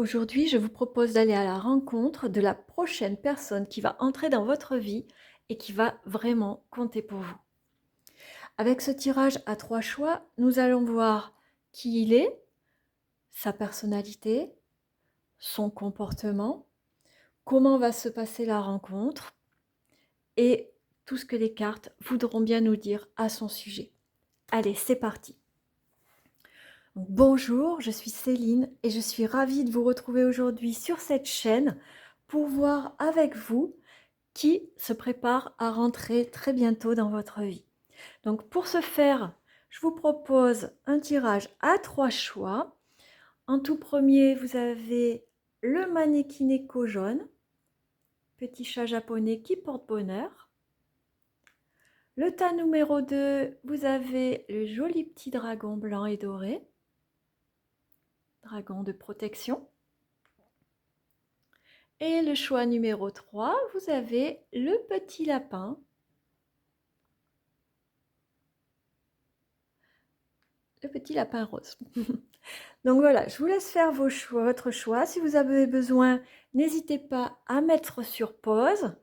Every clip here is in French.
Aujourd'hui, je vous propose d'aller à la rencontre de la prochaine personne qui va entrer dans votre vie et qui va vraiment compter pour vous. Avec ce tirage à 3 choix, nous allons voir qui il est, sa personnalité, son comportement, comment va se passer la rencontre et tout ce que les cartes voudront bien nous dire à son sujet. Allez, c'est parti. Donc, bonjour, je suis Céline et je suis ravie de vous retrouver aujourd'hui sur cette chaîne pour voir avec vous qui se prépare à rentrer très bientôt dans votre vie. Donc pour ce faire, je vous propose un tirage à 3 choix. En tout premier, vous avez le Manekineko jaune, petit chat japonais qui porte bonheur. Le tas numéro 2, vous avez le joli petit dragon blanc et doré, dragon de protection. Et le choix numéro 3, vous avez le petit lapin, rose. Donc voilà, je vous laisse faire vos choix, votre choix. Si vous avez besoin, n'hésitez pas à mettre sur pause.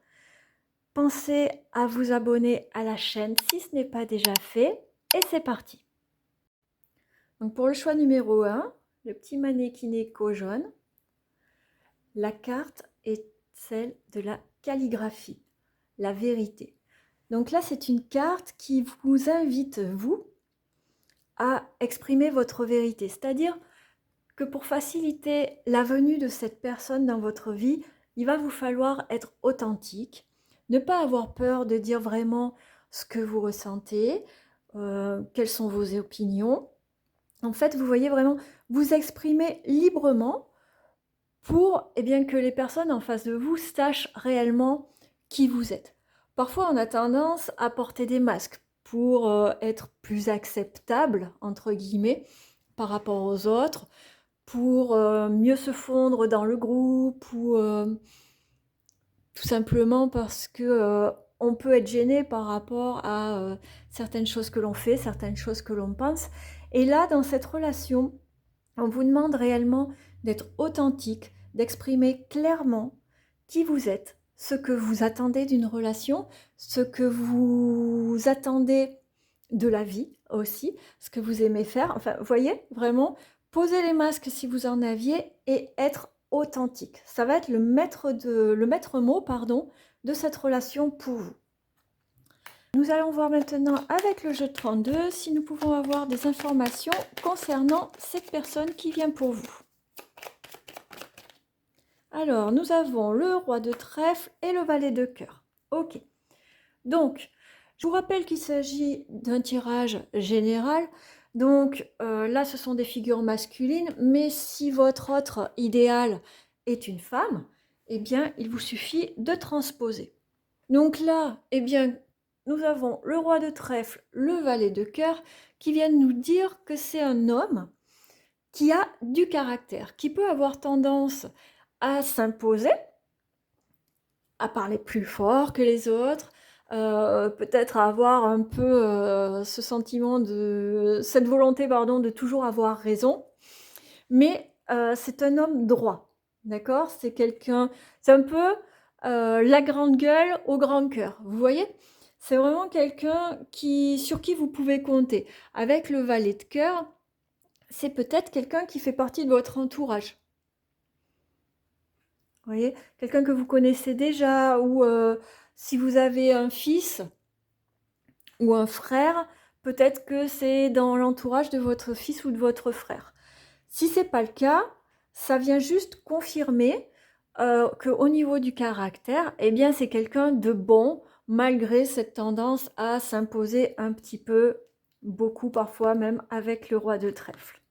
Pensez à vous abonner à la chaîne si ce n'est pas déjà fait. Et c'est parti. Donc pour le choix numéro 1, le petit Manekineko jaune, la carte est celle de la calligraphie, la vérité. Donc là, c'est une carte qui vous invite, vous, à exprimer votre vérité. C'est-à-dire que pour faciliter la venue de cette personne dans votre vie, il va vous falloir être authentique, ne pas avoir peur de dire vraiment ce que vous ressentez, quelles sont vos opinions. En fait, vous voyez vraiment vous exprimer librement pour bien, que les personnes en face de vous sachent réellement qui vous êtes. Parfois, on a tendance à porter des masques pour être plus acceptable, entre guillemets, par rapport aux autres, pour mieux se fondre dans le groupe ou tout simplement parce que on peut être gêné par rapport à certaines choses que l'on fait, certaines choses que l'on pense. Et là, dans cette relation, on vous demande réellement d'être authentique, d'exprimer clairement qui vous êtes, ce que vous attendez d'une relation, ce que vous attendez de la vie aussi, ce que vous aimez faire. Enfin, vous voyez, vraiment, posez les masques si vous en aviez et être authentique. Ça va être le maître mot, de cette relation pour vous. Nous allons voir maintenant avec le jeu de 32 si nous pouvons avoir des informations concernant cette personne qui vient pour vous. Alors, nous avons le roi de trèfle et le valet de cœur. Ok. Donc, je vous rappelle qu'il s'agit d'un tirage général. Donc là, ce sont des figures masculines, mais si votre autre idéal est une femme, eh bien, il vous suffit de transposer. Donc là, eh bien, nous avons le roi de trèfle, le valet de cœur, qui viennent nous dire que c'est un homme qui a du caractère, qui peut avoir tendance à s'imposer, à parler plus fort que les autres, peut-être à avoir un peu ce sentiment cette volonté, de toujours avoir raison. Mais c'est un homme droit, d'accord? C'est un peu la grande gueule au grand cœur, vous voyez? C'est vraiment quelqu'un sur qui vous pouvez compter. Avec le valet de cœur, c'est peut-être quelqu'un qui fait partie de votre entourage. Vous voyez, quelqu'un que vous connaissez déjà, ou si vous avez un fils ou un frère, peut-être que c'est dans l'entourage de votre fils ou de votre frère. Si ce n'est pas le cas, ça vient juste confirmer qu'au niveau du caractère, eh bien, c'est quelqu'un de bon, malgré cette tendance à s'imposer un petit peu, beaucoup parfois même, avec le roi de trèfle.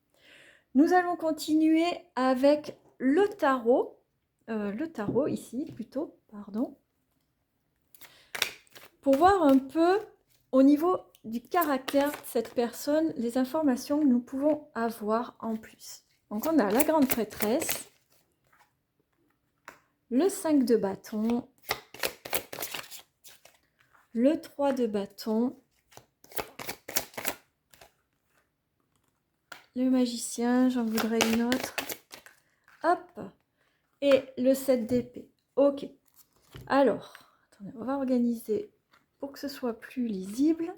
Nous allons continuer avec le tarot ici plutôt, pour voir un peu au niveau du caractère de cette personne, les informations que nous pouvons avoir en plus. Donc on a la grande prêtresse, le 5 de bâton, le 3 de bâton, le magicien, j'en voudrais une autre, Hop. Et le 7 d'épée. Ok. Alors, attendez, on va organiser pour que ce soit plus lisible.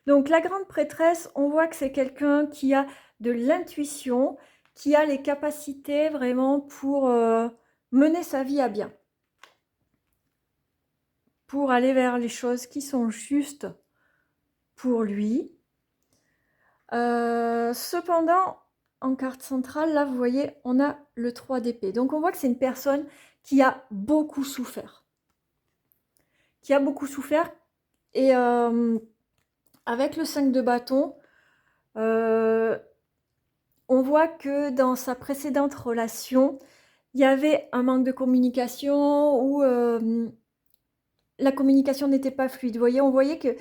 Donc, la grande prêtresse, on voit que c'est quelqu'un qui a de l'intuition, qui a les capacités vraiment pour mener sa vie à bien. Pour aller vers les choses qui sont justes pour lui. Cependant, en carte centrale, là, vous voyez, on a le 3 d'épée. Donc, on voit que c'est une personne qui a beaucoup souffert. Qui a beaucoup souffert. Et avec le 5 de bâton, on voit que dans sa précédente relation, il y avait un manque de communication ou la communication n'était pas fluide. Vous voyez, on voyait que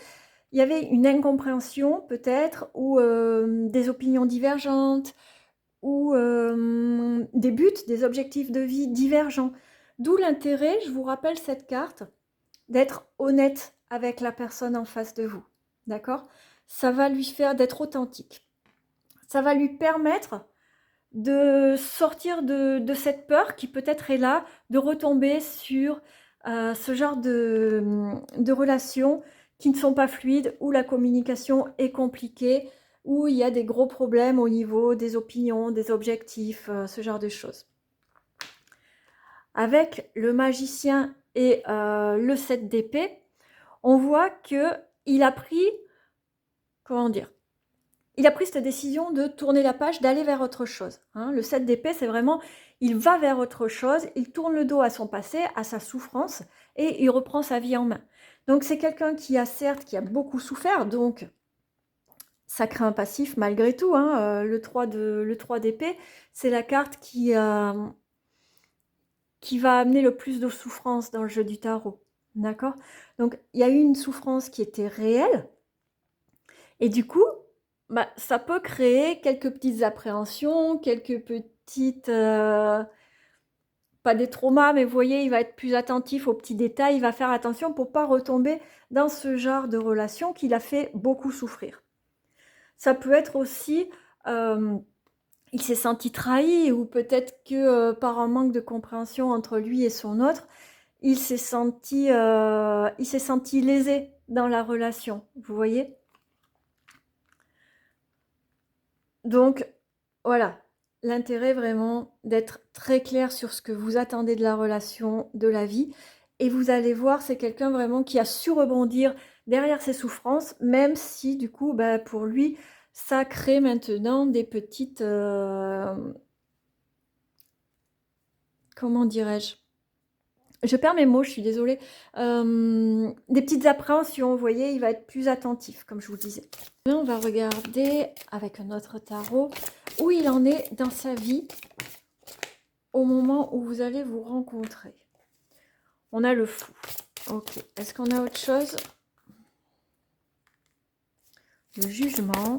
il y avait une incompréhension peut-être, ou des opinions divergentes, ou des buts, des objectifs de vie divergents. D'où l'intérêt, je vous rappelle cette carte, d'être honnête avec la personne en face de vous. D'accord? Ça va lui faire d'être authentique. Ça va lui permettre de sortir de cette peur qui peut-être est là, de retomber sur ce genre de relations qui ne sont pas fluides, où la communication est compliquée, où il y a des gros problèmes au niveau des opinions, des objectifs, ce genre de choses. Avec le magicien et le 7 d'épée, on voit qu'il a pris, comment dire, il a pris cette décision de tourner la page, d'aller vers autre chose. Hein. Le 7 d'épée, c'est vraiment, il va vers autre chose, il tourne le dos à son passé, à sa souffrance, et il reprend sa vie en main. Donc c'est quelqu'un qui a beaucoup souffert, donc ça crée un passif malgré tout. Hein. Le 3 d'épée, c'est la carte qui va amener le plus de souffrance dans le jeu du tarot. D'accord? Donc il y a eu une souffrance qui était réelle, et du coup, ça peut créer quelques petites appréhensions, quelques petites... pas des traumas, mais vous voyez, il va être plus attentif aux petits détails, il va faire attention pour ne pas retomber dans ce genre de relation qui l'a fait beaucoup souffrir. Ça peut être aussi, il s'est senti trahi, ou peut-être que par un manque de compréhension entre lui et son autre, il s'est senti lésé dans la relation, vous voyez? Donc, voilà, l'intérêt vraiment d'être très clair sur ce que vous attendez de la relation, de la vie. Et vous allez voir, c'est quelqu'un vraiment qui a su rebondir derrière ses souffrances, même si du coup, pour lui, ça crée maintenant des petites... comment dirais-je? Je perds mes mots, je suis désolée. Des petites appréhensions, vous voyez, il va être plus attentif, comme je vous disais. Là, on va regarder avec un autre tarot où il en est dans sa vie au moment où vous allez vous rencontrer. On a le fou. Ok. Est-ce qu'on a autre chose? Le jugement.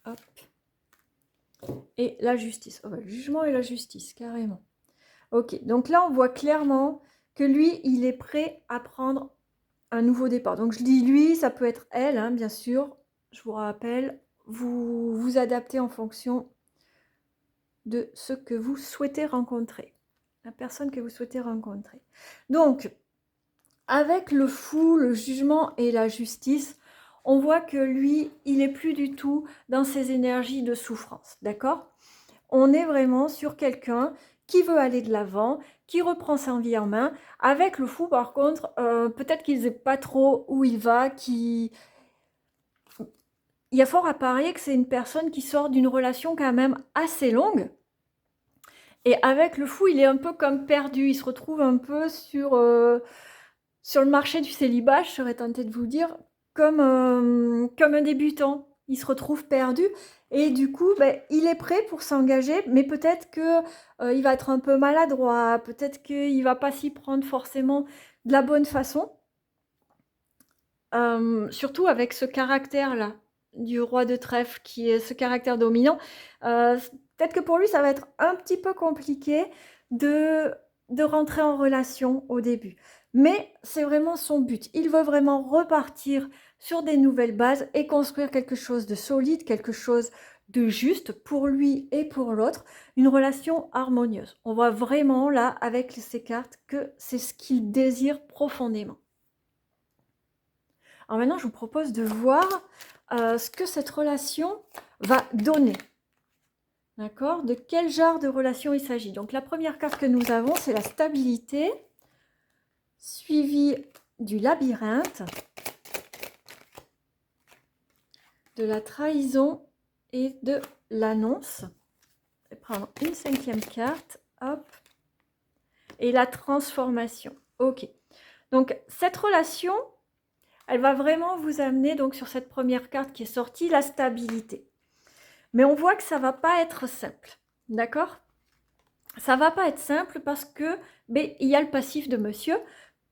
Hop. Et la justice. Oh, le jugement et la justice, carrément. Ok. Donc là, on voit clairement que lui, il est prêt à prendre un nouveau départ. Donc je dis lui, ça peut être elle, hein, bien sûr. Je vous rappelle, vous vous adaptez en fonction de ce que vous souhaitez rencontrer, la personne que vous souhaitez rencontrer. Donc, avec le fou, le jugement et la justice, on voit que lui, il n'est plus du tout dans ses énergies de souffrance, d'accord? On est vraiment sur quelqu'un qui veut aller de l'avant, qui reprend sa vie en main. Avec le fou, par contre, peut-être qu'il ne sait pas trop où il va, il y a fort à parier que c'est une personne qui sort d'une relation quand même assez longue. Et avec le fou, il est un peu comme perdu. Il se retrouve un peu sur le marché du célibat, je serais tentée de vous dire, comme un débutant. Il se retrouve perdu et du coup, il est prêt pour s'engager, mais peut-être qu'il va être un peu maladroit, peut-être qu'il ne va pas s'y prendre forcément de la bonne façon. Surtout avec ce caractère-là du roi de trèfle, qui est ce caractère dominant. Peut-être que pour lui, ça va être un petit peu compliqué de rentrer en relation au début. Mais c'est vraiment son but. Il veut vraiment repartir sur des nouvelles bases et construire quelque chose de solide, quelque chose de juste pour lui et pour l'autre, une relation harmonieuse. On voit vraiment là, avec ces cartes, que c'est ce qu'il désire profondément. Alors maintenant, je vous propose de voir ce que cette relation va donner. D'accord? De quel genre de relation il s'agit? Donc la première carte que nous avons, c'est la stabilité, suivie du labyrinthe, de la trahison et de l'annonce. Je vais prendre une 5e carte, hop, et la transformation. Ok. Donc cette relation, elle va vraiment vous amener donc sur cette première carte qui est sortie, la stabilité. Mais on voit que ça va pas être simple, d'accord? Ça va pas être simple parce que il y a le passif de monsieur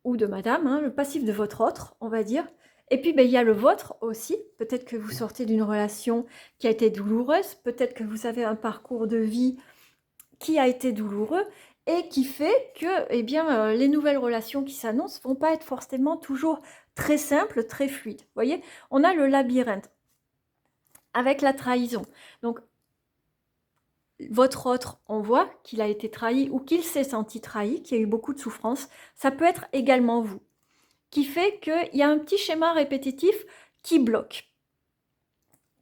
ou de madame, hein, le passif de votre autre, on va dire. Et puis, il y a le vôtre aussi. Peut-être que vous sortez d'une relation qui a été douloureuse. Peut-être que vous avez un parcours de vie qui a été douloureux et qui fait que les nouvelles relations qui s'annoncent ne vont pas être forcément toujours très simples, très fluides. Vous voyez, on a le labyrinthe avec la trahison. Donc, votre autre, on voit qu'il a été trahi ou qu'il s'est senti trahi, qu'il y a eu beaucoup de souffrance. Ça peut être également vous, qui fait qu'il y a un petit schéma répétitif qui bloque,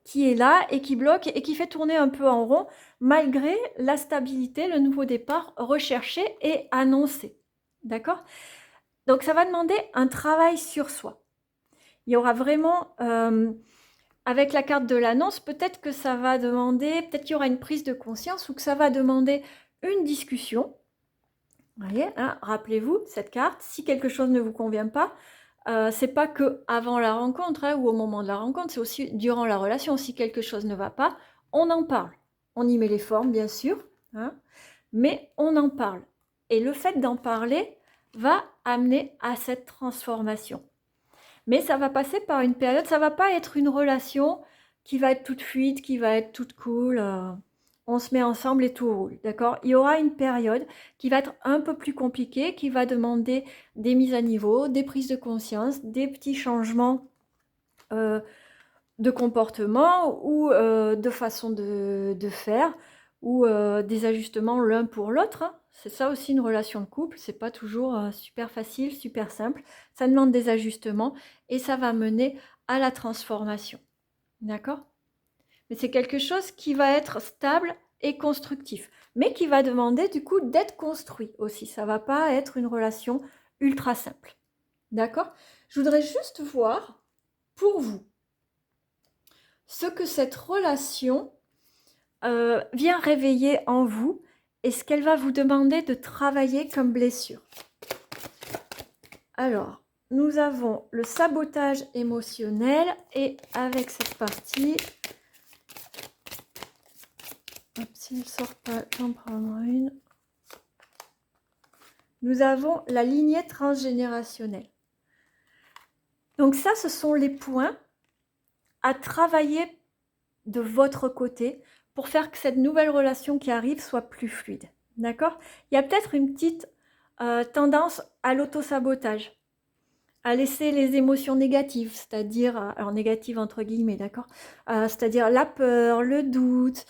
qui est là et qui bloque et qui fait tourner un peu en rond, malgré la stabilité, le nouveau départ recherché et annoncé. D'accord? Donc ça va demander un travail sur soi. Il y aura vraiment... avec la carte de l'annonce, peut-être que ça va demander, peut-être qu'il y aura une prise de conscience ou que ça va demander une discussion. Vous voyez, hein, rappelez-vous cette carte, si quelque chose ne vous convient pas, c'est pas que avant la rencontre hein, ou au moment de la rencontre, c'est aussi durant la relation. Si quelque chose ne va pas, on en parle. On y met les formes, bien sûr, hein, mais on en parle. Et le fait d'en parler va amener à cette transformation. Mais ça va passer par une période, ça va pas être une relation qui va être toute fluide, qui va être toute cool. On se met ensemble et tout roule, d'accord? Il y aura une période qui va être un peu plus compliquée, qui va demander des mises à niveau, des prises de conscience, des petits changements de comportement ou de façon de faire, ou des ajustements l'un pour l'autre. Hein. C'est ça aussi une relation de couple, c'est pas toujours super facile, super simple. Ça demande des ajustements et ça va mener à la transformation. D'accord? Mais c'est quelque chose qui va être stable et constructif, mais qui va demander du coup d'être construit aussi. Ça va pas être une relation ultra simple. D'accord? Je voudrais juste voir pour vous ce que cette relation vient réveiller en vous et ce qu'elle va vous demander de travailler comme blessure. Alors, nous avons le sabotage émotionnel et avec cette partie, s'il ne sort pas, j'en prendrai une. Nous avons la lignée transgénérationnelle. Donc ça, ce sont les points à travailler de votre côté pour faire que cette nouvelle relation qui arrive soit plus fluide. D'accord? Il y a peut-être une petite tendance à l'auto-sabotage, à laisser les émotions négatives, c'est-à-dire, alors négatives entre guillemets, d'accord? C'est-à-dire la peur, le doute,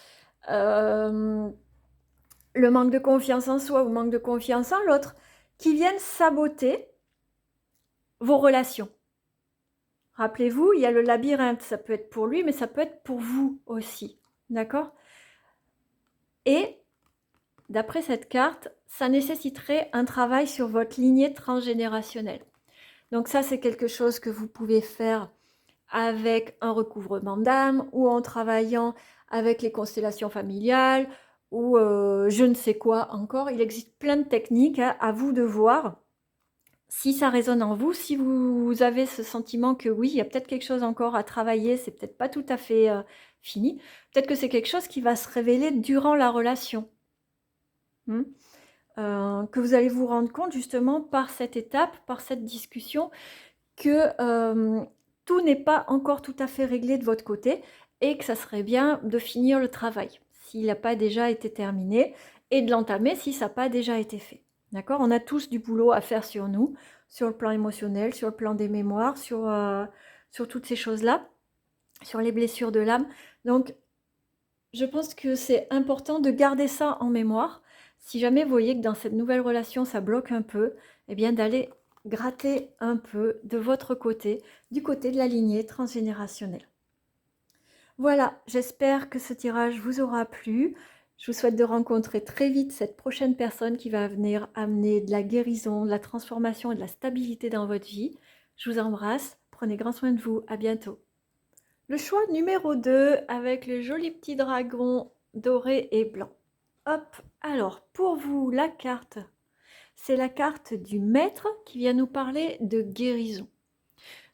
le manque de confiance en soi ou manque de confiance en l'autre, qui viennent saboter vos relations. Rappelez-vous, il y a le labyrinthe, ça peut être pour lui, mais ça peut être pour vous aussi. D'accord? Et, d'après cette carte, ça nécessiterait un travail sur votre lignée transgénérationnelle. Donc ça, c'est quelque chose que vous pouvez faire avec un recouvrement d'âme ou en travaillant avec les constellations familiales ou je ne sais quoi encore. Il existe plein de techniques, hein, à vous de voir si ça résonne en vous, si vous avez ce sentiment que oui, il y a peut-être quelque chose encore à travailler, c'est peut-être pas tout à fait fini, peut-être que c'est quelque chose qui va se révéler durant la relation. Que vous allez vous rendre compte justement par cette étape, par cette discussion, que tout n'est pas encore tout à fait réglé de votre côté et que ça serait bien de finir le travail s'il n'a pas déjà été terminé et de l'entamer si ça n'a pas déjà été fait. D'accord? On a tous du boulot à faire sur nous, sur le plan émotionnel, sur le plan des mémoires, sur toutes ces choses-là, sur les blessures de l'âme. Donc, je pense que c'est important de garder ça en mémoire. Si jamais vous voyez que dans cette nouvelle relation, ça bloque un peu, eh bien d'aller gratter un peu de votre côté, du côté de la lignée transgénérationnelle. Voilà, j'espère que ce tirage vous aura plu. Je vous souhaite de rencontrer très vite cette prochaine personne qui va venir amener de la guérison, de la transformation et de la stabilité dans votre vie. Je vous embrasse, prenez grand soin de vous, à bientôt. Le choix numéro 2 avec le joli petit dragon doré et blanc. Hop, alors pour vous, la carte, c'est la carte du maître qui vient nous parler de guérison.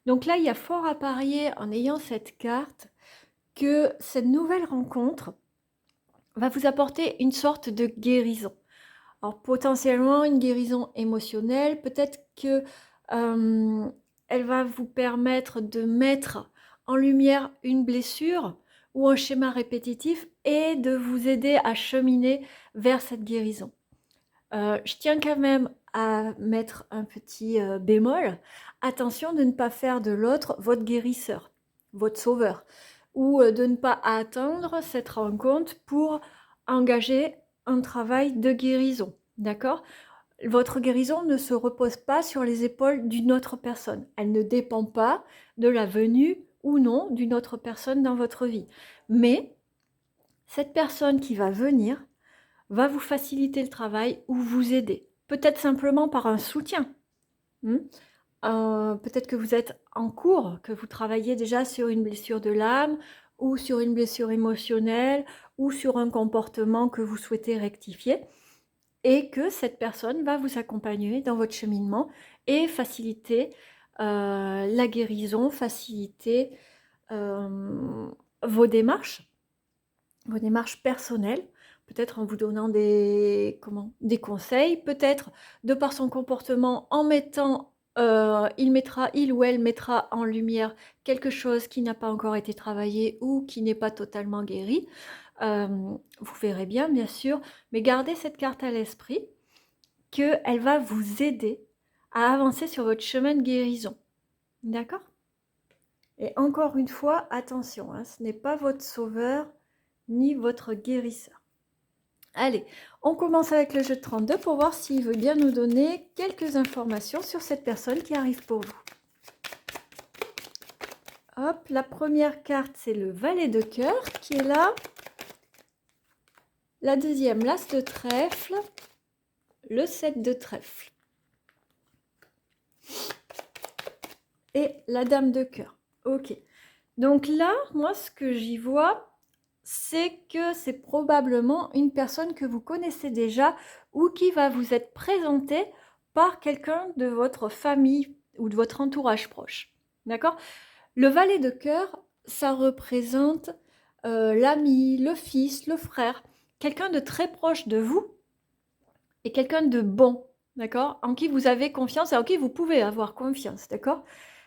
Donc là, il y a fort à parier en ayant cette carte que cette nouvelle rencontre va vous apporter une sorte de guérison. Alors potentiellement une guérison émotionnelle, peut-être que elle va vous permettre de mettre en lumière une blessure ou un schéma répétitif et de vous aider à cheminer vers cette guérison. Je tiens quand même à mettre un petit bémol. Attention de ne pas faire de l'autre votre guérisseur, votre sauveur, ou de ne pas attendre cette rencontre pour engager un travail de guérison. D'accord ? Votre guérison ne se repose pas sur les épaules d'une autre personne. Elle ne dépend pas de la venue ou non d'une autre personne dans votre vie. Mais cette personne qui va venir va vous faciliter le travail ou vous aider. Peut-être simplement par un soutien. Peut-être que vous êtes en cours, que vous travaillez déjà sur une blessure de l'âme ou sur une blessure émotionnelle ou sur un comportement que vous souhaitez rectifier et que cette personne va vous accompagner dans votre cheminement et faciliter la guérison, faciliter vos démarches personnelles, peut-être en vous donnant des conseils, peut-être de par son comportement en mettant, il ou elle mettra en lumière quelque chose qui n'a pas encore été travaillé ou qui n'est pas totalement guéri. Vous verrez bien sûr, mais gardez cette carte à l'esprit qu'elle va vous aider à avancer sur votre chemin de guérison. D'accord ? Et encore une fois, attention, ce n'est pas votre sauveur ni votre guérisseur. Allez, on commence avec le jeu de 32 pour voir s'il veut bien nous donner quelques informations sur cette personne qui arrive pour vous. Hop, la première carte, c'est le valet de cœur qui est là. La deuxième, l'as de trèfle. Le 7 de trèfle. Et la dame de cœur. Ok. Donc là, moi, ce que j'y vois, c'est que c'est probablement une personne que vous connaissez déjà ou qui va vous être présentée par quelqu'un de votre famille ou de votre entourage proche. D'accord ? Le valet de cœur, ça représente l'ami, le fils, le frère, quelqu'un de très proche de vous et quelqu'un de bon, d'accord ? En qui vous avez confiance et en qui vous pouvez avoir confiance, d'accord ?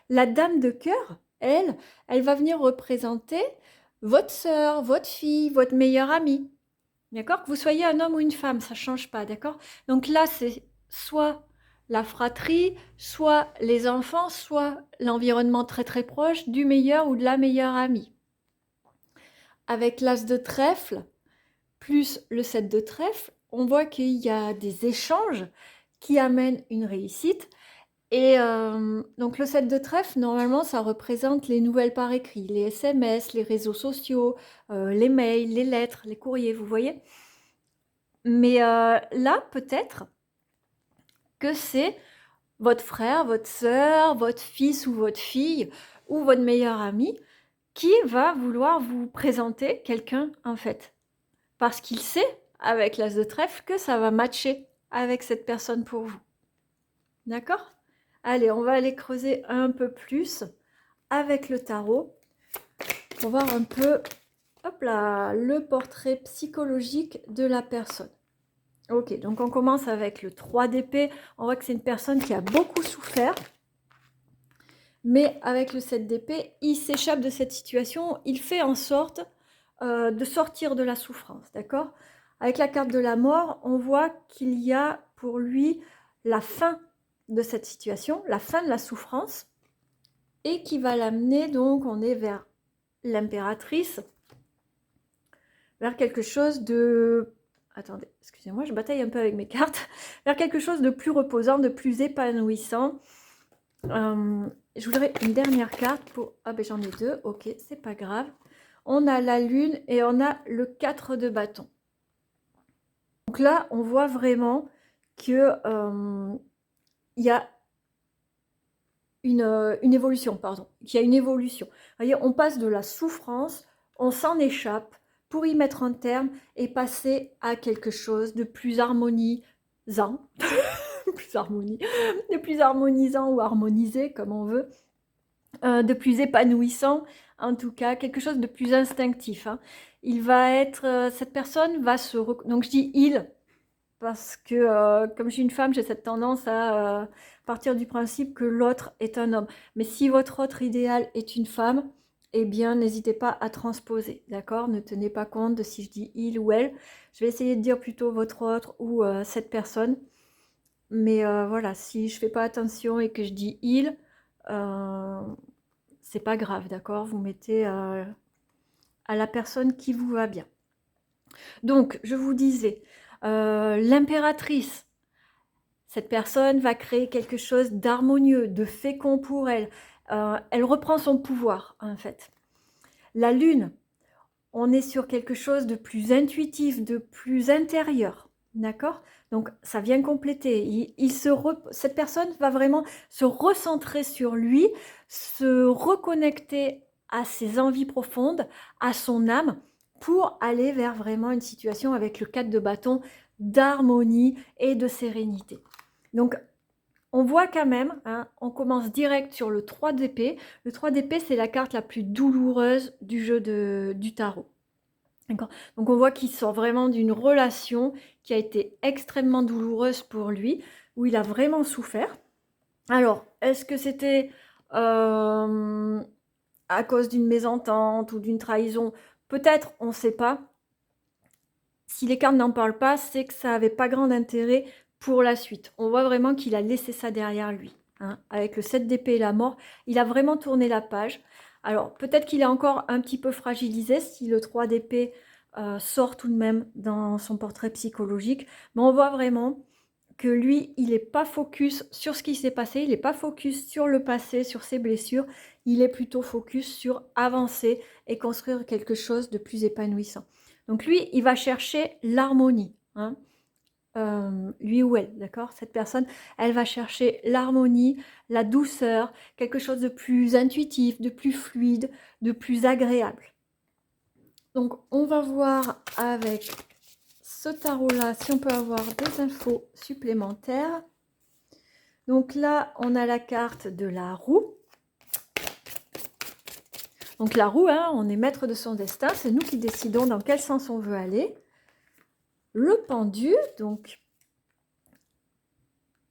La dame de cœur, elle va venir représenter votre sœur, votre fille, votre meilleure amie. D'accord ? Que vous soyez un homme ou une femme, ça ne change pas, d'accord ? Donc là, c'est soit la fratrie, soit les enfants, soit l'environnement très très proche du meilleur ou de la meilleure amie. Avec l'as de trèfle, plus le 7 de trèfle, on voit qu'il y a des échanges qui amènent une réussite. Et donc le 7 de trèfle, normalement, ça représente les nouvelles par écrit, les SMS, les réseaux sociaux, les mails, les lettres, les courriers, vous voyez ? Mais là, peut-être que c'est votre frère, votre sœur, votre fils ou votre fille ou votre meilleur ami qui va vouloir vous présenter quelqu'un, en fait. Parce qu'il sait, avec l'as de trèfle, que ça va matcher avec cette personne pour vous. D'accord ? Allez, on va aller creuser un peu plus avec le tarot pour voir un peu, hop là, le portrait psychologique de la personne. Ok, donc on commence avec le 3 d'épée. On voit que c'est une personne qui a beaucoup souffert. Mais avec le 7 d'épée, il s'échappe de cette situation. Il fait en sorte de sortir de la souffrance, d'accord ? Avec la carte de la mort, on voit qu'il y a pour lui la fin de cette situation, la fin de la souffrance, et qui va l'amener, donc on est vers l'impératrice, vers quelque chose de... Attendez, excusez-moi, je bataille un peu avec mes cartes. Vers quelque chose de plus reposant, de plus épanouissant. Je voudrais une dernière carte pour... Ah ben j'en ai deux, ok, c'est pas grave. On a la lune et on a le 4 de bâton. Donc là, on voit vraiment que il y a une évolution, pardon, qu'il y a une évolution. Vous voyez, on passe de la souffrance, on s'en échappe pour y mettre un terme et passer à quelque chose de plus harmonisant, de plus harmonisant ou harmonisé, comme on veut, de plus épanouissant, en tout cas, quelque chose de plus instinctif. Hein. Il va être, cette personne va se... Donc je dis il, parce que comme je suis une femme, j'ai cette tendance à partir du principe que l'autre est un homme. Mais si votre autre idéal est une femme, eh bien, n'hésitez pas à transposer, d'accord? Ne tenez pas compte de si je dis il ou elle. Je vais essayer de dire plutôt votre autre ou cette personne. Mais voilà, si je fais pas attention et que je dis il, c'est pas grave, d'accord? Vous mettez à la personne qui vous va bien. Donc, je vous disais, l'impératrice, cette personne va créer quelque chose d'harmonieux, de fécond pour elle. Elle reprend son pouvoir, en fait. La lune, on est sur quelque chose de plus intuitif, de plus intérieur. D'accord? Donc, ça vient compléter. Cette personne va vraiment se recentrer sur lui, se reconnecter à ses envies profondes, à son âme, pour aller vers vraiment une situation avec le 4 de bâton d'harmonie et de sérénité. Donc, on voit quand même, hein, on commence direct sur le 3 d'épée. Le 3 d'épée, c'est la carte la plus douloureuse du jeu du tarot. Donc on voit qu'il sort vraiment d'une relation qui a été extrêmement douloureuse pour lui, où il a vraiment souffert. Alors, est-ce que c'était à cause d'une mésentente ou d'une trahison? Peut-être, on ne sait pas. Si les cartes n'en parlent pas, c'est que ça n'avait pas grand intérêt pour la suite. On voit vraiment qu'il a laissé ça derrière lui. Hein. Avec le 7 d'épée et la mort, il a vraiment tourné la page. Alors, peut-être qu'il est encore un petit peu fragilisé si le 3 d'épée sort tout de même dans son portrait psychologique. Mais on voit vraiment que lui, il n'est pas focus sur ce qui s'est passé, il n'est pas focus sur le passé, sur ses blessures, il est plutôt focus sur avancer et construire quelque chose de plus épanouissant. Donc lui, il va chercher l'harmonie, hein. Lui ou elle, d'accord? Cette personne, elle va chercher l'harmonie, la douceur, quelque chose de plus intuitif, de plus fluide, de plus agréable. Donc on va voir avec ce tarot-là si on peut avoir des infos supplémentaires. Donc là, on a la carte de la roue. Donc la roue, hein, on est maître de son destin, c'est nous qui décidons dans quel sens on veut aller. Le pendu, donc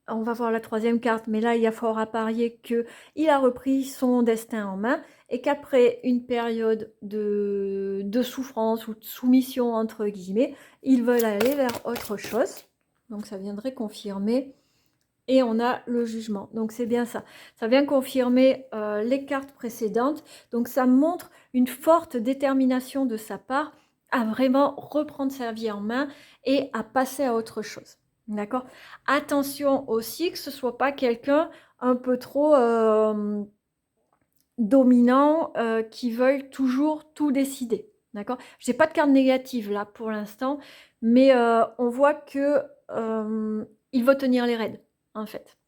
on va voir la troisième carte, mais là il y a fort à parier qu'il a repris son destin en main et qu'après une période de souffrance ou de soumission entre guillemets, ils veulent aller vers autre chose. Donc ça viendrait confirmer. Et on a le jugement. Donc c'est bien ça. Ça vient confirmer les cartes précédentes. Donc ça montre une forte détermination de sa part à vraiment reprendre sa vie en main et à passer à autre chose. D'accord? Attention aussi que ce ne soit pas quelqu'un un peu trop dominant qui veuille toujours tout décider. D'accord? Je n'ai pas de carte négative là pour l'instant, mais on voit que il veut tenir les rênes en fait.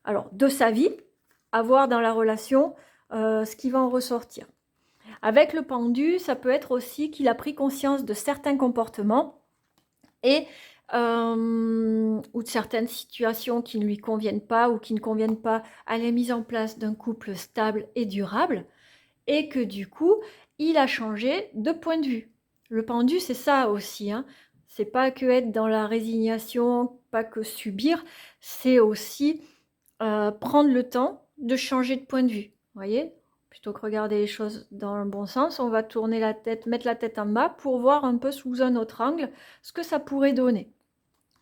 Alors, de sa vie, à voir dans la relation ce qui va en ressortir. Avec le pendu, ça peut être aussi qu'il a pris conscience de certains comportements et ou de certaines situations qui ne lui conviennent pas ou qui ne conviennent pas à la mise en place d'un couple stable et durable et que du coup, il a changé de point de vue. Le pendu, c'est ça aussi, hein. C'est pas que être dans la résignation, pas que subir, c'est aussi prendre le temps de changer de point de vue. Vous voyez? Plutôt que regarder les choses dans le bon sens, on va tourner la tête, mettre la tête en bas pour voir un peu sous un autre angle ce que ça pourrait donner.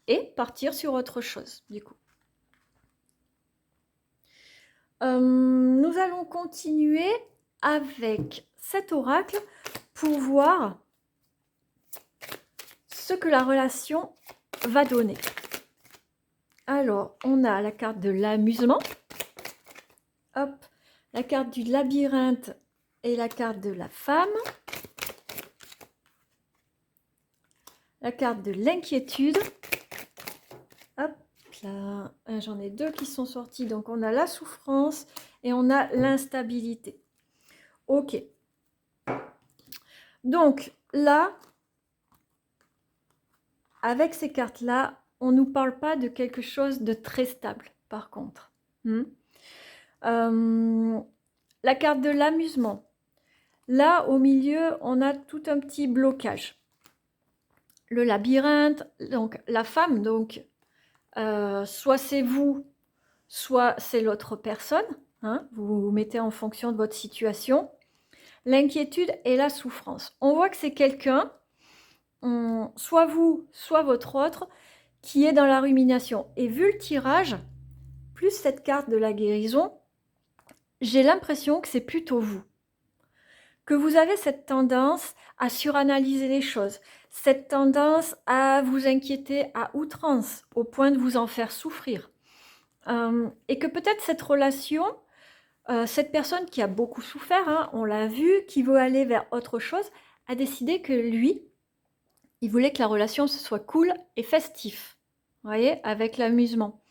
Et partir sur autre chose, du coup. Nous allons continuer avec cet oracle pour voir ce que la relation va donner. Alors, on a la carte de l'amusement. Hop, la carte du labyrinthe et la carte de la femme. La carte de l'inquiétude. Hop là, j'en ai deux qui sont sortis. Donc, on a la souffrance et on a l'instabilité. Ok. Donc, là, avec ces cartes-là, on ne nous parle pas de quelque chose de très stable, par contre. La carte de l'amusement. Là, au milieu, on a tout un petit blocage. Le labyrinthe, donc la femme, donc soit c'est vous, soit c'est l'autre personne. Vous vous mettez en fonction de votre situation. L'inquiétude et la souffrance. On voit que c'est quelqu'un, soit vous, soit votre autre, qui est dans la rumination. Et vu le tirage, plus cette carte de la guérison, j'ai l'impression que c'est plutôt vous. Que vous avez cette tendance à suranalyser les choses, cette tendance à vous inquiéter à outrance, au point de vous en faire souffrir. Et que peut-être cette relation, cette personne qui a beaucoup souffert, on l'a vu, qui veut aller vers autre chose, a décidé que lui, il voulait que la relation ce soit cool et festif, vous voyez, avec l'amusement.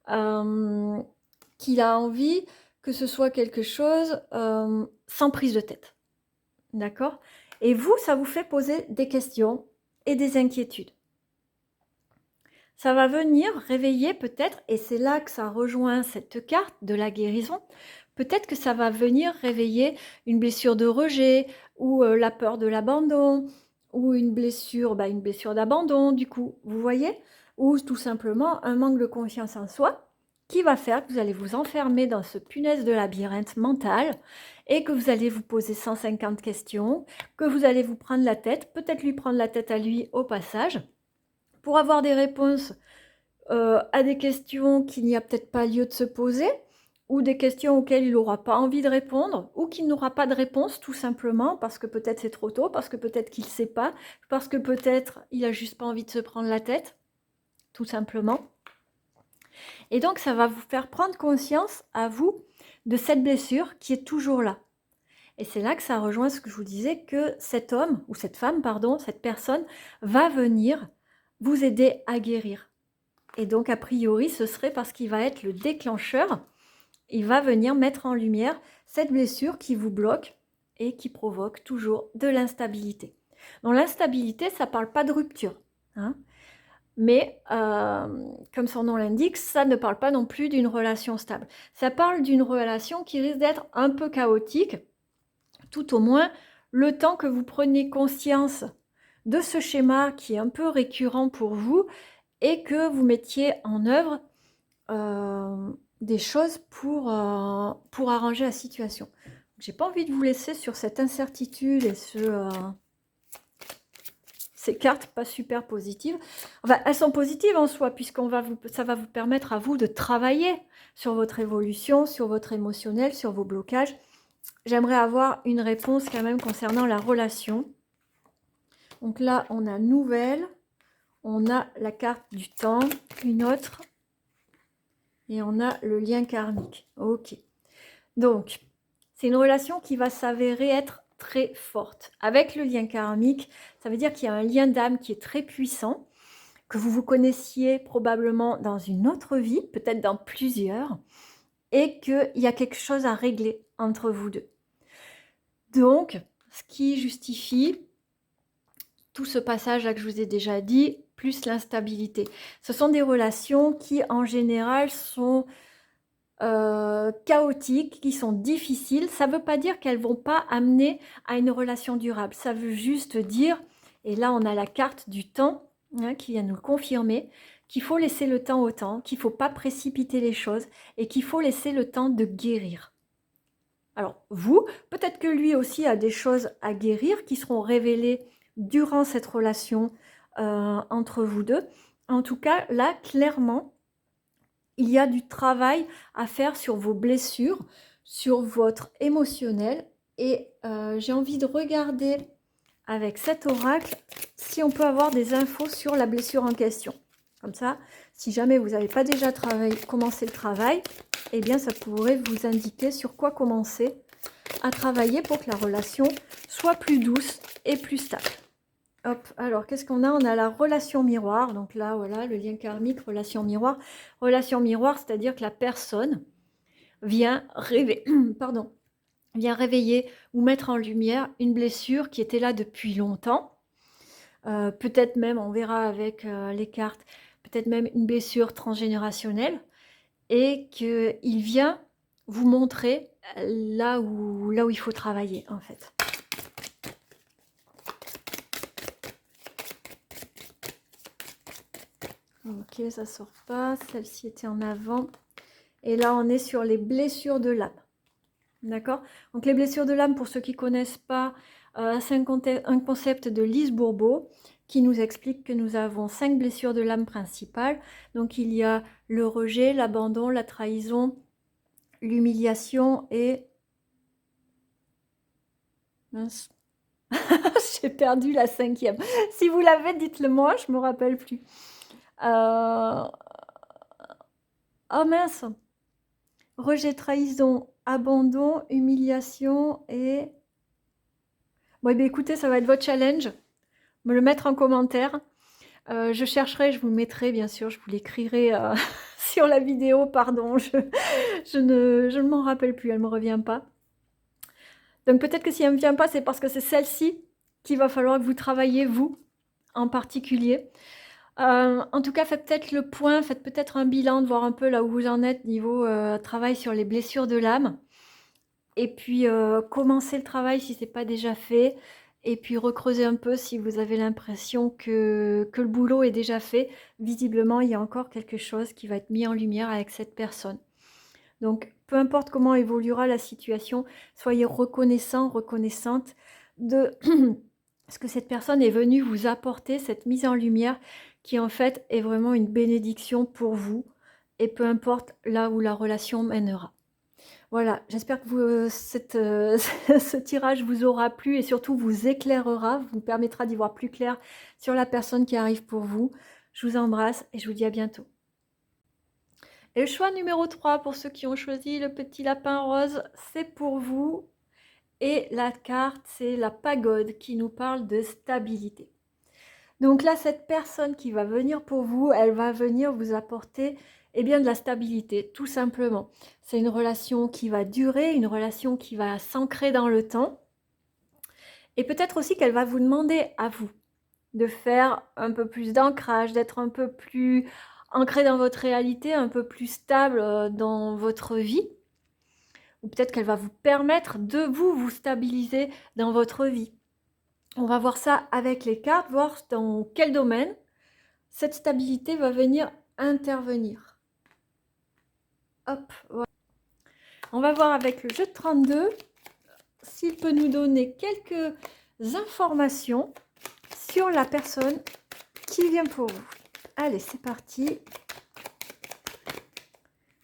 Qu'il a envie que ce soit quelque chose sans prise de tête. D'accord? Et vous, ça vous fait poser des questions et des inquiétudes. Ça va venir réveiller peut-être, et c'est là que ça rejoint cette carte de la guérison, peut-être que ça va venir réveiller une blessure de rejet, ou la peur de l'abandon, ou une blessure d'abandon, du coup, vous voyez? Ou tout simplement un manque de confiance en soi, qui va faire que vous allez vous enfermer dans ce punaise de labyrinthe mental et que vous allez vous poser 150 questions, que vous allez vous prendre la tête, peut-être lui prendre la tête à lui au passage, pour avoir des réponses à des questions qu'il n'y a peut-être pas lieu de se poser, ou des questions auxquelles il n'aura pas envie de répondre, ou qu'il n'aura pas de réponse tout simplement, parce que peut-être c'est trop tôt, parce que peut-être qu'il ne sait pas, parce que peut-être il n'a juste pas envie de se prendre la tête, tout simplement. Et donc, ça va vous faire prendre conscience, à vous, de cette blessure qui est toujours là. Et c'est là que ça rejoint ce que je vous disais, que cet homme, ou cette femme, pardon, cette personne, va venir vous aider à guérir. Et donc, a priori, ce serait parce qu'il va être le déclencheur. Il va venir mettre en lumière cette blessure qui vous bloque et qui provoque toujours de l'instabilité. Donc, l'instabilité, ça ne parle pas de rupture. Mais, comme son nom l'indique, ça ne parle pas non plus d'une relation stable. Ça parle d'une relation qui risque d'être un peu chaotique, tout au moins le temps que vous preniez conscience de ce schéma qui est un peu récurrent pour vous et que vous mettiez en œuvre des choses pour arranger la situation. J'ai pas envie de vous laisser sur cette incertitude et ces cartes pas super positives. Enfin, elles sont positives en soi, puisqu'on va ça va vous permettre à vous de travailler sur votre évolution, sur votre émotionnel, sur vos blocages. J'aimerais avoir une réponse quand même concernant la relation. Donc là, on a nouvelle, on a la carte du temps, une autre, et on a le lien karmique. Ok. Donc, c'est une relation qui va s'avérer être très forte. Avec le lien karmique, ça veut dire qu'il y a un lien d'âme qui est très puissant, que vous vous connaissiez probablement dans une autre vie, peut-être dans plusieurs, et qu'il y a quelque chose à régler entre vous deux. Donc, ce qui justifie tout ce passage là que je vous ai déjà dit, plus l'instabilité. Ce sont des relations qui, en général, sont chaotiques, qui sont difficiles. Ça ne veut pas dire qu'elles ne vont pas amener à une relation durable. Ça veut juste dire, et là on a la carte du temps qui vient nous le confirmer, qu'il faut laisser le temps au temps, qu'il ne faut pas précipiter les choses et qu'il faut laisser le temps de guérir. Alors vous, peut-être que lui aussi a des choses à guérir qui seront révélées durant cette relation entre vous deux. En tout cas, là, clairement, il y a du travail à faire sur vos blessures, sur votre émotionnel. Et j'ai envie de regarder avec cet oracle si on peut avoir des infos sur la blessure en question. Comme ça, si jamais vous n'avez pas déjà commencé le travail, eh bien ça pourrait vous indiquer sur quoi commencer à travailler pour que la relation soit plus douce et plus stable. Hop, alors qu'est-ce qu'on a? On a la relation miroir. Donc là, voilà, le lien karmique, relation miroir. Relation miroir, c'est-à-dire que la personne vient rêver, pardon, vient réveiller ou mettre en lumière une blessure qui était là depuis longtemps. Peut-être même, on verra avec les cartes, peut-être même une blessure transgénérationnelle, et qu'il vient vous montrer là où il faut travailler, en fait. Ok, ça sort pas. Celle-ci était en avant. Et là, on est sur les blessures de l'âme. D'accord? Donc, les blessures de l'âme, pour ceux qui ne connaissent pas, c'est un concept de Lise Bourbeau qui nous explique que nous avons 5 blessures de l'âme principales. Donc, il y a le rejet, l'abandon, la trahison, l'humiliation et... Mince. J'ai perdu la 5e. Si vous l'avez, dites-le moi, je ne me rappelle plus. Oh mince! Rejet, trahison, abandon, humiliation et... Bon, eh bien, écoutez, ça va être votre challenge. Me le mettre en commentaire. Je chercherai, je vous le mettrai, bien sûr, je vous l'écrirai sur la vidéo, pardon. Je ne m'en rappelle plus, elle ne me revient pas. Donc peut-être que si elle ne me vient pas, c'est parce que c'est celle-ci qu'il va falloir que vous travaillez, vous, en particulier. En tout cas, faites peut-être le point, faites peut-être un bilan, de voir un peu là où vous en êtes niveau travail sur les blessures de l'âme. Et puis, commencez le travail si ce n'est pas déjà fait. Et puis, recreusez un peu si vous avez l'impression que le boulot est déjà fait. Visiblement, il y a encore quelque chose qui va être mis en lumière avec cette personne. Donc, peu importe comment évoluera la situation, soyez reconnaissant, reconnaissante de ce que cette personne est venue vous apporter, cette mise en lumière qui en fait est vraiment une bénédiction pour vous. Et peu importe là où la relation mènera. Voilà, j'espère que ce tirage vous aura plu et surtout vous éclairera, vous permettra d'y voir plus clair sur la personne qui arrive pour vous. Je vous embrasse et je vous dis à bientôt. Et le choix numéro 3, pour ceux qui ont choisi le petit lapin rose, c'est pour vous. Et la carte, c'est la pagode qui nous parle de stabilité. Donc là, cette personne qui va venir pour vous, elle va venir vous apporter bien, de la stabilité, tout simplement. C'est une relation qui va durer, une relation qui va s'ancrer dans le temps. Et peut-être aussi qu'elle va vous demander à vous de faire un peu plus d'ancrage, d'être un peu plus ancré dans votre réalité, un peu plus stable dans votre vie. Ou peut-être qu'elle va vous permettre de vous stabiliser dans votre vie. On va voir ça avec les cartes, voir dans quel domaine cette stabilité va venir intervenir. Hop, voilà. On va voir avec le jeu de 32 s'il peut nous donner quelques informations sur la personne qui vient pour vous. Allez, c'est parti.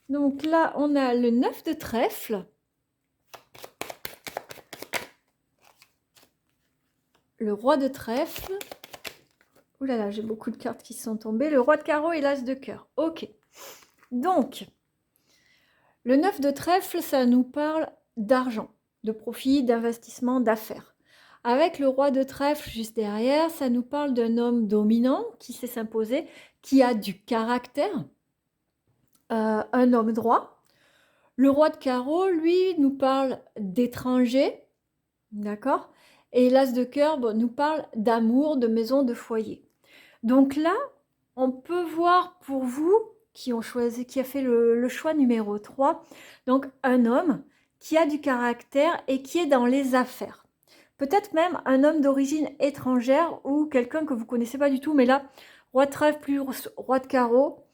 Donc là, on a le 9 de trèfle. Le roi de trèfle. Ouh là là, j'ai beaucoup de cartes qui sont tombées. Le roi de carreau et l'as de cœur. Ok. Donc, le 9 de trèfle, ça nous parle d'argent, de profit, d'investissement, d'affaires. Avec le roi de trèfle juste derrière, ça nous parle d'un homme dominant qui sait s'imposer, qui a du caractère, un homme droit. Le roi de carreau, lui, nous parle d'étrangers, d'accord? Et l'as de cœur nous parle d'amour, de maison, de foyer. Donc là, on peut voir pour vous qui a fait le choix numéro 3, donc un homme qui a du caractère et qui est dans les affaires. Peut-être même un homme d'origine étrangère ou quelqu'un que vous ne connaissez pas du tout, mais là, roi de trèfle plus roi de carreau,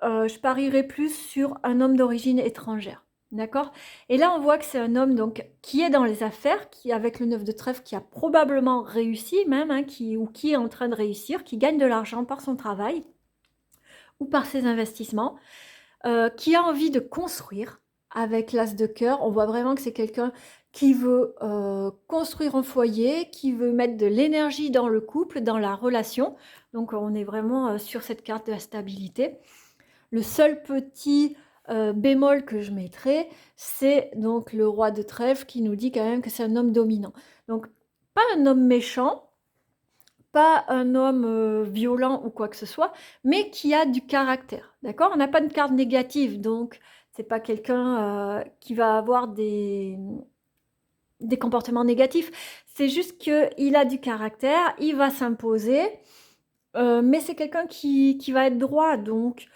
je parierais plus sur un homme d'origine étrangère. D'accord? Et là, on voit que c'est un homme donc qui est dans les affaires, qui avec le 9 de trèfle, qui a probablement réussi même, hein, qui est en train de réussir, qui gagne de l'argent par son travail ou par ses investissements, qui a envie de construire avec l'as de cœur. On voit vraiment que c'est quelqu'un qui veut construire un foyer, qui veut mettre de l'énergie dans le couple, dans la relation. Donc on est vraiment sur cette carte de la stabilité. Le seul petit bémol que je mettrai, c'est donc le roi de trèfle qui nous dit quand même que c'est un homme dominant. Donc pas un homme méchant, pas un homme violent ou quoi que ce soit, mais qui a du caractère, d'accord? On n'a pas de carte négative, donc c'est pas quelqu'un qui va avoir des comportements négatifs. C'est juste qu'il a du caractère, il va s'imposer, mais c'est quelqu'un qui va être droit, donc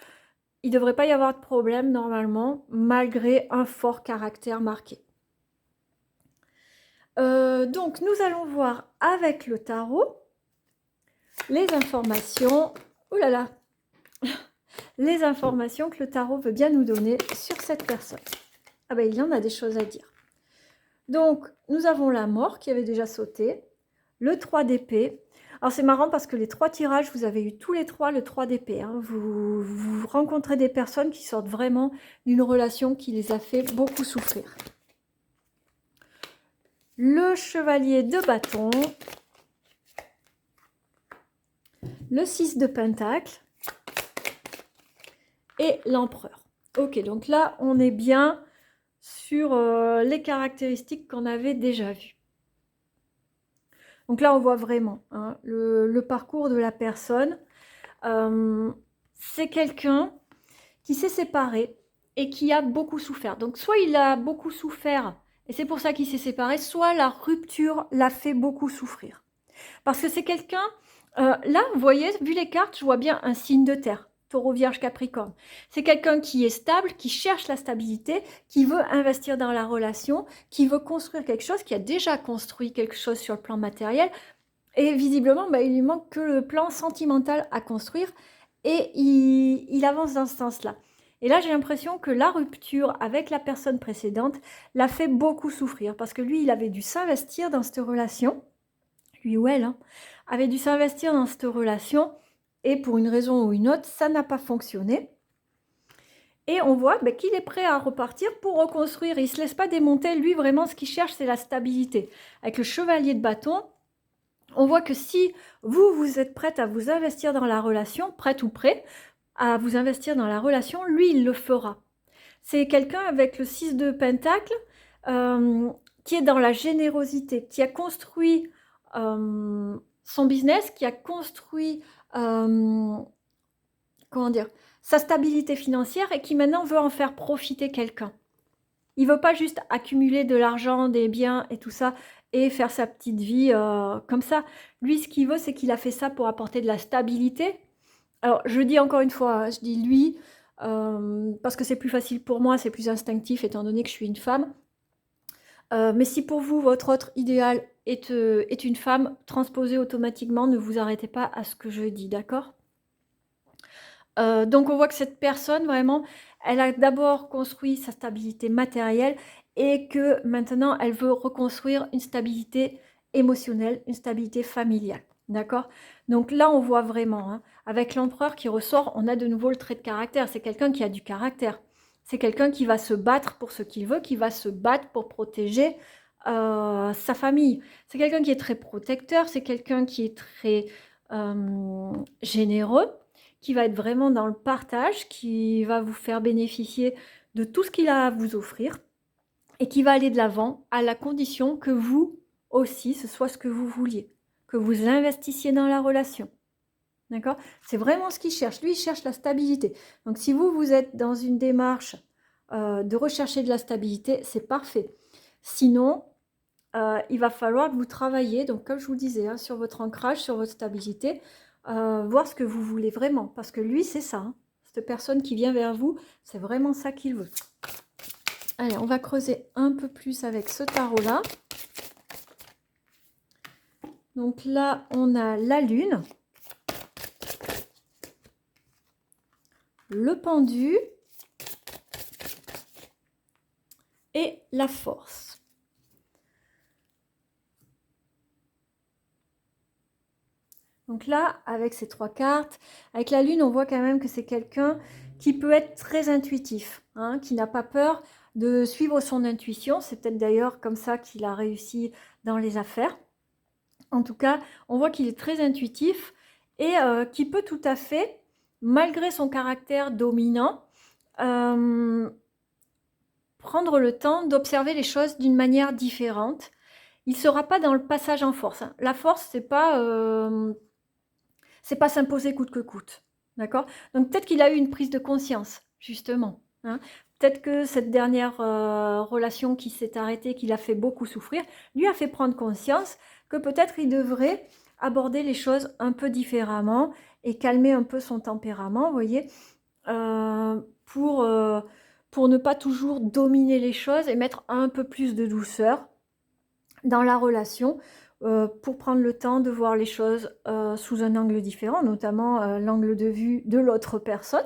il ne devrait pas y avoir de problème normalement, malgré un fort caractère marqué. Donc nous allons voir avec le tarot les informations, oh là là, les informations que le tarot veut bien nous donner sur cette personne. Ah ben il y en a des choses à dire. Donc nous avons la mort qui avait déjà sauté, le 3 d'épée. Alors c'est marrant parce que les 3 tirages, vous avez eu tous les 3 le 3 d'épée. Hein. Vous rencontrez des personnes qui sortent vraiment d'une relation qui les a fait beaucoup souffrir. Le chevalier de bâton, le 6 de pentacle et l'empereur. Ok, donc là, on est bien sur les caractéristiques qu'on avait déjà vues. Donc là, on voit vraiment hein, le parcours de la personne. C'est quelqu'un qui s'est séparé et qui a beaucoup souffert. Donc soit il a beaucoup souffert et c'est pour ça qu'il s'est séparé, soit la rupture l'a fait beaucoup souffrir. Parce que c'est quelqu'un, là, vous voyez, vu les cartes, je vois bien un signe de terre. Taureau, Vierge, Capricorne. C'est quelqu'un qui est stable, qui cherche la stabilité, qui veut investir dans la relation, qui veut construire quelque chose, qui a déjà construit quelque chose sur le plan matériel. Et visiblement, bah, il lui manque que le plan sentimental à construire. Et il avance dans ce sens-là. Et là, j'ai l'impression que la rupture avec la personne précédente l'a fait beaucoup souffrir. Parce que lui, il avait dû s'investir dans cette relation. Lui ou elle, hein, avait dû s'investir dans cette relation. Et pour une raison ou une autre, ça n'a pas fonctionné. Et on voit qu'il est prêt à repartir pour reconstruire. Il ne se laisse pas démonter. Lui, vraiment, ce qu'il cherche, c'est la stabilité. Avec le chevalier de bâton, on voit que si vous êtes prête à vous investir dans la relation, prête ou prêt à vous investir dans la relation, lui, il le fera. C'est quelqu'un avec le 6 de pentacle qui est dans la générosité, qui a construit son business, qui a construit comment dire, sa stabilité financière et qui maintenant veut en faire profiter quelqu'un. Il ne veut pas juste accumuler de l'argent, des biens et tout ça et faire sa petite vie comme ça. Lui, ce qu'il veut, c'est qu'il a fait ça pour apporter de la stabilité. Alors, je dis encore une fois, je dis lui, parce que c'est plus facile pour moi, c'est plus instinctif étant donné que je suis une femme. Mais si pour vous, votre autre idéal est une femme, transposez automatiquement, ne vous arrêtez pas à ce que je dis, d'accord ? Donc on voit que cette personne, vraiment, elle a d'abord construit sa stabilité matérielle et que maintenant, elle veut reconstruire une stabilité émotionnelle, une stabilité familiale. D'accord? Donc là, on voit vraiment, hein, avec l'empereur qui ressort, on a de nouveau le trait de caractère. C'est quelqu'un qui a du caractère. C'est quelqu'un qui va se battre pour ce qu'il veut, qui va se battre pour protéger sa famille. C'est quelqu'un qui est très protecteur, c'est quelqu'un qui est très généreux, qui va être vraiment dans le partage, qui va vous faire bénéficier de tout ce qu'il a à vous offrir et qui va aller de l'avant à la condition que vous aussi, ce soit ce que vous vouliez, que vous investissiez dans la relation. D'accord? C'est vraiment ce qu'il cherche. Lui, il cherche la stabilité. Donc, si vous êtes dans une démarche de rechercher de la stabilité, c'est parfait. Sinon, il va falloir que vous travailliez, donc comme je vous le disais, hein, sur votre ancrage, sur votre stabilité, voir ce que vous voulez vraiment. Parce que lui, c'est ça. Hein. Cette personne qui vient vers vous, c'est vraiment ça qu'il veut. Allez, on va creuser un peu plus avec ce tarot-là. Donc là, on a la lune, le pendu et la force. Donc là, avec ces 3 cartes, avec la lune, on voit quand même que c'est quelqu'un qui peut être très intuitif, hein, qui n'a pas peur de suivre son intuition. C'est peut-être d'ailleurs comme ça qu'il a réussi dans les affaires. En tout cas, on voit qu'il est très intuitif et qui peut tout à fait, malgré son caractère dominant, prendre le temps d'observer les choses d'une manière différente. Il ne sera pas dans le passage en force. La force, c'est pas s'imposer coûte que coûte. D'accord? Donc peut-être qu'il a eu une prise de conscience, justement. Hein. Peut-être que cette dernière relation qui s'est arrêtée, qui l'a fait beaucoup souffrir, lui a fait prendre conscience que peut-être il devrait aborder les choses un peu différemment et calmer un peu son tempérament, vous voyez, pour ne pas toujours dominer les choses et mettre un peu plus de douceur dans la relation, pour prendre le temps de voir les choses sous un angle différent, notamment l'angle de vue de l'autre personne,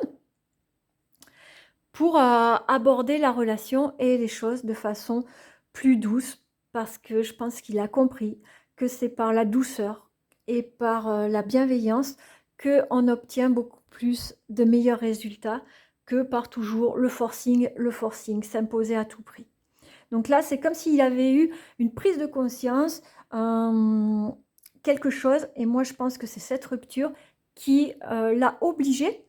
pour aborder la relation et les choses de façon plus douce, parce que je pense qu'il a compris que c'est par la douceur et par la bienveillance qu'on obtient beaucoup plus de meilleurs résultats que par toujours le forcing, s'imposer à tout prix. Donc là, c'est comme s'il avait eu une prise de conscience, quelque chose, et moi je pense que c'est cette rupture qui l'a obligé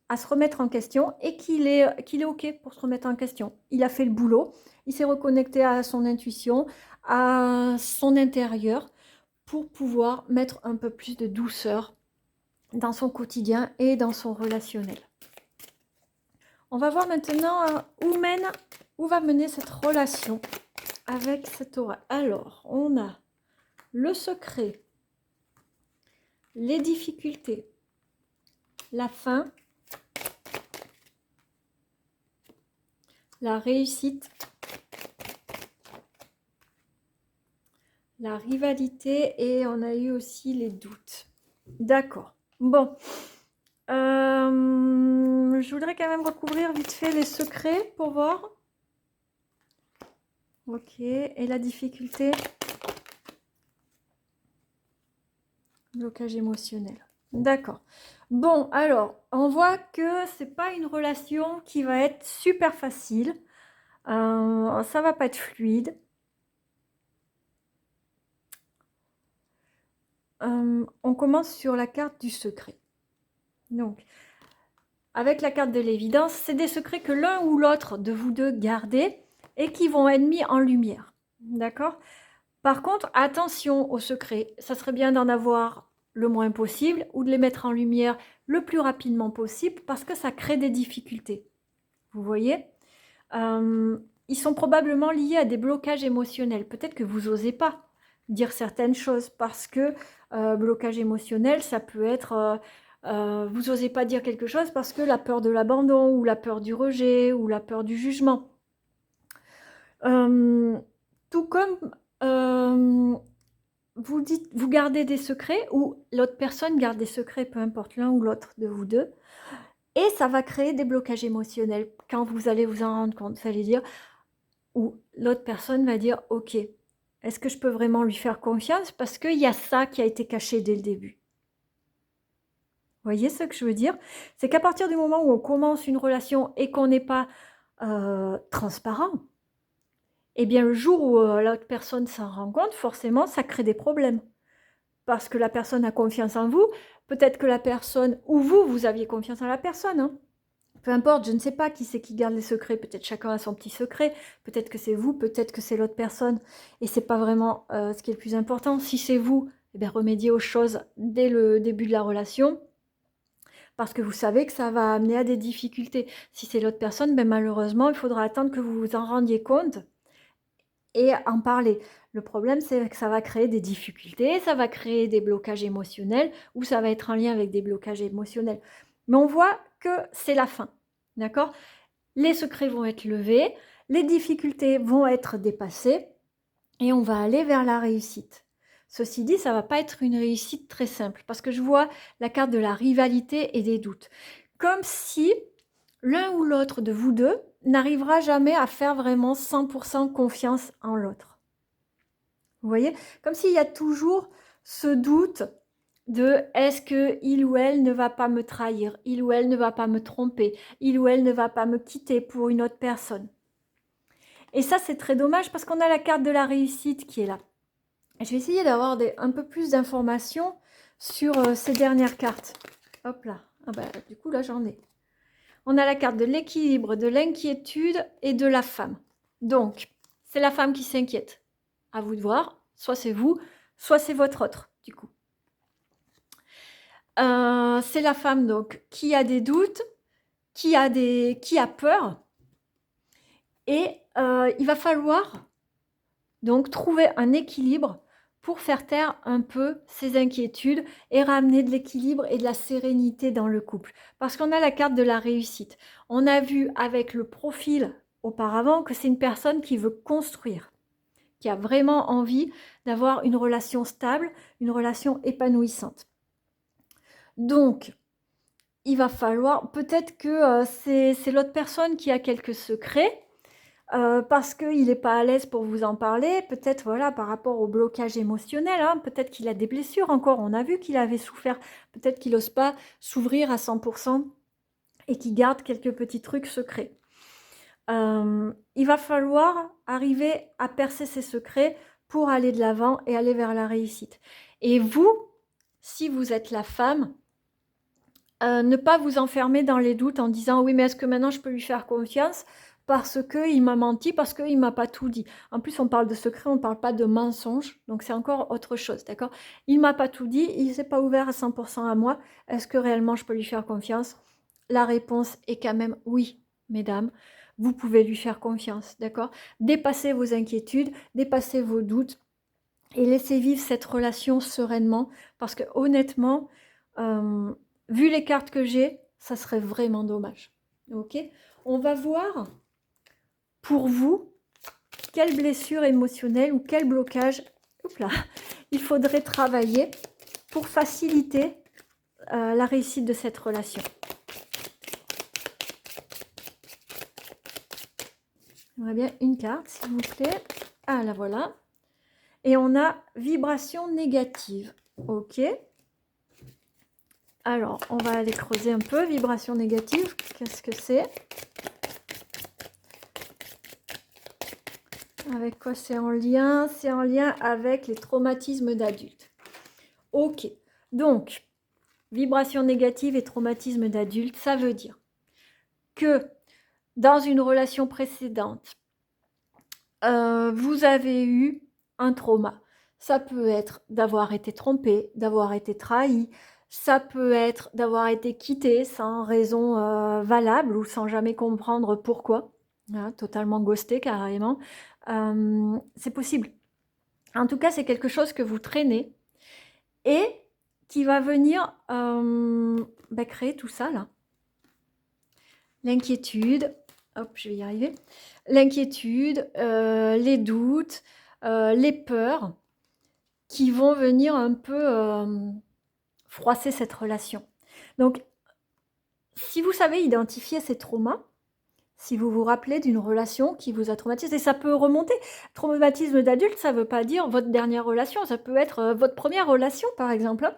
à se remettre en question et qu'il est OK pour se remettre en question. Il a fait le boulot, il s'est reconnecté à son intuition, à son intérieur, pour pouvoir mettre un peu plus de douceur dans son quotidien et dans son relationnel. On va voir maintenant où va mener cette relation avec cet oracle. Alors, on a le secret, les difficultés, la fin, la réussite, la rivalité et on a eu aussi les doutes. D'accord. Bon. Je voudrais quand même recouvrir vite fait les secrets pour voir. Ok. Et la difficulté? Blocage émotionnel. D'accord. Bon, alors, on voit que c'est pas une relation qui va être super facile. Ça va pas être fluide. On commence sur la carte du secret. Donc, avec la carte de l'évidence, c'est des secrets que l'un ou l'autre de vous deux gardez et qui vont être mis en lumière. D'accord? Par contre, attention aux secrets. Ça serait bien d'en avoir le moins possible ou de les mettre en lumière le plus rapidement possible parce que ça crée des difficultés. Vous voyez? Ils sont probablement liés à des blocages émotionnels. Peut-être que vous n'osez pas dire certaines choses parce que blocage émotionnel, ça peut être... vous n'osez pas dire quelque chose parce que la peur de l'abandon ou la peur du rejet ou la peur du jugement. Tout comme vous gardez des secrets ou l'autre personne garde des secrets, peu importe l'un ou l'autre de vous deux, et ça va créer des blocages émotionnels quand vous allez vous en rendre compte. Vous allez dire, ou l'autre personne va dire, ok, est-ce que je peux vraiment lui faire confiance parce qu'il y a ça qui a été caché dès le début. Vous voyez ce que je veux dire? C'est qu'à partir du moment où on commence une relation et qu'on n'est pas transparent, eh bien le jour où l'autre personne s'en rend compte, forcément, ça crée des problèmes. Parce que la personne a confiance en vous, peut-être que la personne, ou vous aviez confiance en la personne, hein. Peu importe, je ne sais pas qui c'est qui garde les secrets, peut-être chacun a son petit secret, peut-être que c'est vous, peut-être que c'est l'autre personne, et c'est pas vraiment ce qui est le plus important. Si c'est vous, eh bien, remédiez aux choses dès le début de la relation, parce que vous savez que ça va amener à des difficultés. Si c'est l'autre personne, ben, malheureusement, il faudra attendre que vous vous en rendiez compte et en parler. Le problème, c'est que ça va créer des difficultés, ça va créer des blocages émotionnels, ou ça va être en lien avec des blocages émotionnels. Mais on voit que c'est la fin, d'accord? Les secrets vont être levés, les difficultés vont être dépassées, et on va aller vers la réussite. Ceci dit, ça ne va pas être une réussite très simple, parce que je vois la carte de la rivalité et des doutes. Comme si l'un ou l'autre de vous deux n'arrivera jamais à faire vraiment 100% confiance en l'autre. Vous voyez? Comme s'il y a toujours ce doute de est-ce que il ou elle ne va pas me trahir, il ou elle ne va pas me tromper, il ou elle ne va pas me quitter pour une autre personne. Et ça, c'est très dommage parce qu'on a la carte de la réussite qui est là. Je vais essayer d'avoir un peu plus d'informations sur ces dernières cartes. Hop là. Ah bah, du coup, là, j'en ai. On a la carte de l'équilibre, de l'inquiétude et de la femme. Donc, c'est la femme qui s'inquiète. À vous de voir. Soit c'est vous, soit c'est votre autre, du coup. C'est la femme, donc, qui a des doutes, qui a peur. Et il va falloir, donc, trouver un équilibre pour faire taire un peu ses inquiétudes et ramener de l'équilibre et de la sérénité dans le couple. Parce qu'on a la carte de la réussite. On a vu avec le profil auparavant que c'est une personne qui veut construire, qui a vraiment envie d'avoir une relation stable, une relation épanouissante. Donc, il va falloir, peut-être que c'est l'autre personne qui a quelques secrets, parce qu'il n'est pas à l'aise pour vous en parler, peut-être voilà, par rapport au blocage émotionnel, hein, peut-être qu'il a des blessures encore, on a vu qu'il avait souffert, peut-être qu'il n'ose pas s'ouvrir à 100% et qu'il garde quelques petits trucs secrets. Il va falloir arriver à percer ses secrets pour aller de l'avant et aller vers la réussite. Et vous, si vous êtes la femme, ne pas vous enfermer dans les doutes en disant « Oui, mais est-ce que maintenant je peux lui faire confiance ?» parce qu'il m'a menti, parce qu'il ne m'a pas tout dit. En plus, on parle de secret, on ne parle pas de mensonge, donc c'est encore autre chose, d'accord? Il ne m'a pas tout dit, il ne s'est pas ouvert à 100% à moi. Est-ce que réellement je peux lui faire confiance? La réponse est quand même oui, mesdames. Vous pouvez lui faire confiance, d'accord? Dépassez vos inquiétudes, dépassez vos doutes et laissez vivre cette relation sereinement, parce que honnêtement, vu les cartes que j'ai, ça serait vraiment dommage. Ok? On va voir pour vous quelle blessure émotionnelle ou quel blocage il faudrait travailler pour faciliter la réussite de cette relation. J'aimerais bien une carte, s'il vous plaît. Ah, la voilà. Et on a vibration négative. Ok. Alors, on va aller creuser un peu. Vibration négative, qu'est-ce que c'est? Avec quoi c'est en lien? C'est en lien avec les traumatismes d'adultes. Ok. Donc, vibration négative et traumatisme d'adulte, ça veut dire que dans une relation précédente, vous avez eu un trauma. Ça peut être d'avoir été trompé, d'avoir été trahi. Ça peut être d'avoir été quitté sans raison valable ou sans jamais comprendre pourquoi. Hein, totalement ghosté carrément. C'est possible. En tout cas, c'est quelque chose que vous traînez et qui va venir créer tout ça là. L'inquiétude, hop, je vais y arriver. L'inquiétude, les doutes, les peurs qui vont venir un peu froisser cette relation. Donc, si vous savez identifier ces traumas, si vous vous rappelez d'une relation qui vous a traumatisé, et ça peut remonter. Traumatisme d'adulte, ça ne veut pas dire votre dernière relation, ça peut être votre première relation, par exemple.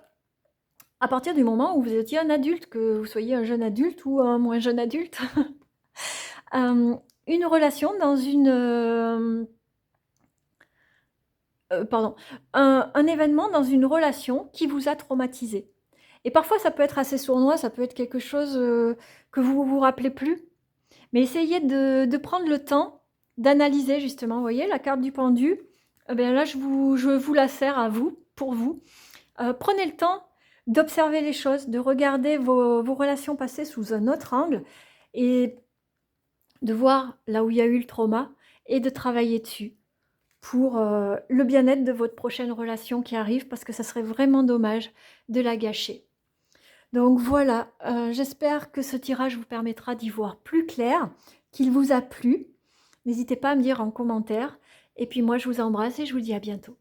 À partir du moment où vous étiez un adulte, que vous soyez un jeune adulte ou un moins jeune adulte. Une relation dans une... un événement dans une relation qui vous a traumatisé. Et parfois, ça peut être assez sournois, ça peut être quelque chose que vous vous rappelez plus. Mais essayez de prendre le temps d'analyser, justement. Vous voyez, la carte du pendu, là, je vous la sers à vous, pour vous. Prenez le temps d'observer les choses, de regarder vos relations passées sous un autre angle et de voir là où il y a eu le trauma et de travailler dessus pour le bien-être de votre prochaine relation qui arrive, parce que ça serait vraiment dommage de la gâcher. Donc voilà, j'espère que ce tirage vous permettra d'y voir plus clair, qu'il vous a plu. N'hésitez pas à me dire en commentaire. Et puis moi, je vous embrasse et je vous dis à bientôt.